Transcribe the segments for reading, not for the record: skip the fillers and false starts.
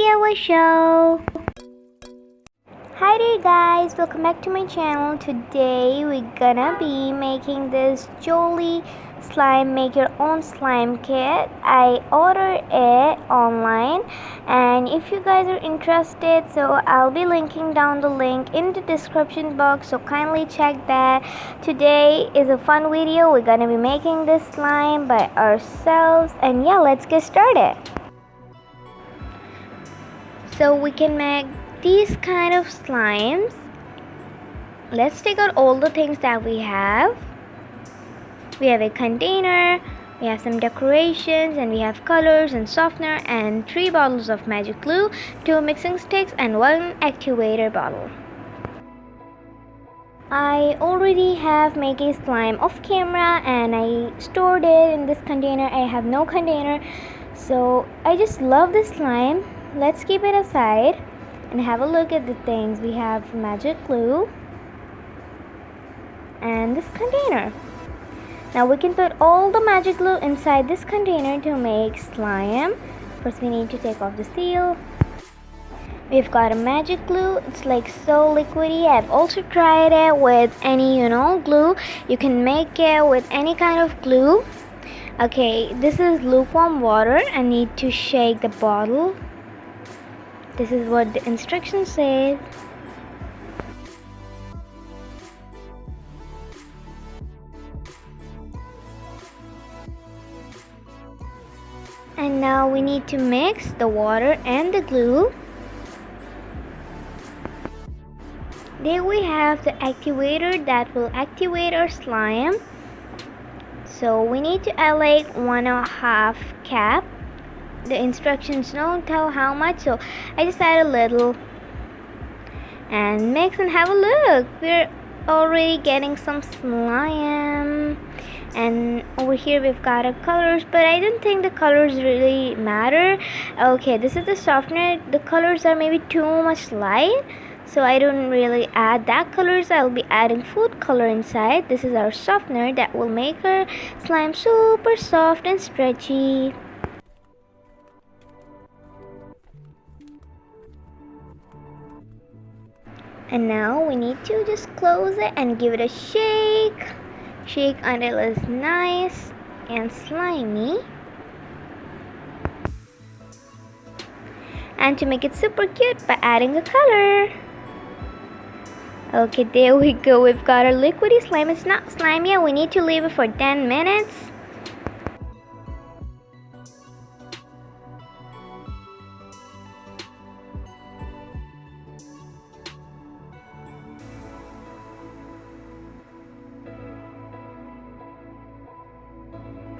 DoItYourselfShow. Hi there guys, welcome back to my channel. Today we're gonna be making this Jolly slime make your own slime kit. I ordered it online, and if you guys are interested, so I'll be linking down the link in the description box, so kindly check that. Today is a fun video. We're gonna be making this slime by ourselves, and yeah, let's get started. So we can make these kind of slimes. Let's take out all the things that we have. We have a container, we have some decorations, and we have colors and softener, and 3 bottles of magic glue, 2 mixing sticks, and 1 activator bottle. I already have made a slime off camera and I stored it in this container. I have no container, so I just love this slime. Let's keep it aside and have a look at the things. We have magic glue and this container. Now we can put all the magic glue inside this container to make slime. First we need to take off the seal. We've got a magic glue. It's like so liquidy. I've also tried it with any glue. You can make it with any kind of glue. Okay, this is lukewarm water. I need to shake the bottle. This is what the instructions say. And now we need to mix the water and the glue. There we have the activator that will activate our slime. So we need to add like 1.5 cup. The instructions don't tell how much, so I just add a little and mix and have a look. We're already getting some slime, and over here we've got our colors, but I don't think the colors really matter. Okay, this is the softener. The colors are maybe too much light, so I don't really add that colors. I'll be adding food color inside. This is our softener that will make our slime super soft and stretchy. And now we need to just close it and give it a shake. Shake until it's nice and slimy. And to make it super cute, by adding a color. Okay, there we go. We've got our liquidy slime. It's not slimy yet. We need to leave it for 10 minutes.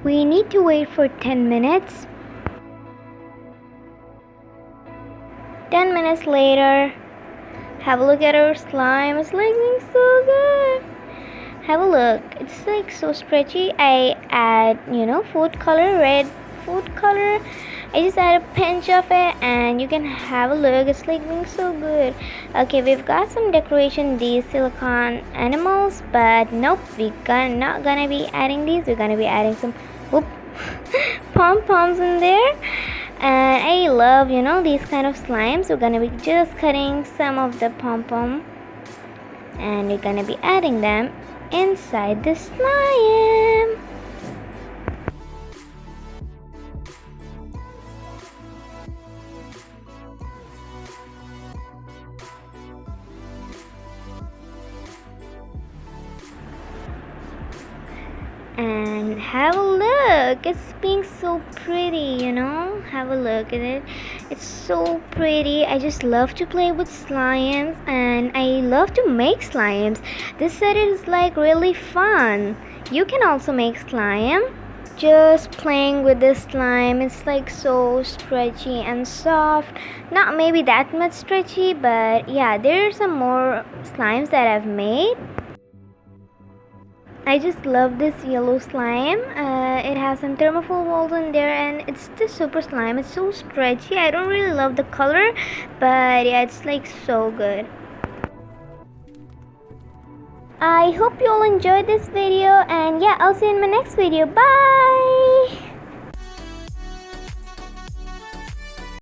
We need to wait for 10 minutes. 10 minutes later, have a look at our slime. It's looking so good. Have a look. It's like so stretchy. I add, food color, red food color. I just add a pinch of it, and you can have a look. It's looking so good. Okay, we've got some decoration, these silicone animals, but nope, we're not gonna be adding these. We're gonna be adding some pom-poms in there. And I love these kind of slimes. We're gonna be just cutting some of the pom-pom, and we're gonna be adding them inside the slime. And have a look. It's being so pretty, have a look at it. It's so pretty. I just love to play with slimes, and I love to make slimes. This set is like really fun. You can also make slime. Just playing with this slime, it's like so stretchy and soft. Not maybe that much stretchy, but yeah, there are some more slimes that I've made. I just love this yellow slime. It has some thermofoil walls in there, and it's the super slime. It's so stretchy. I don't really love the color, but yeah, it's like so good. I hope you all enjoyed this video, and yeah, I'll see you in my next video. Bye.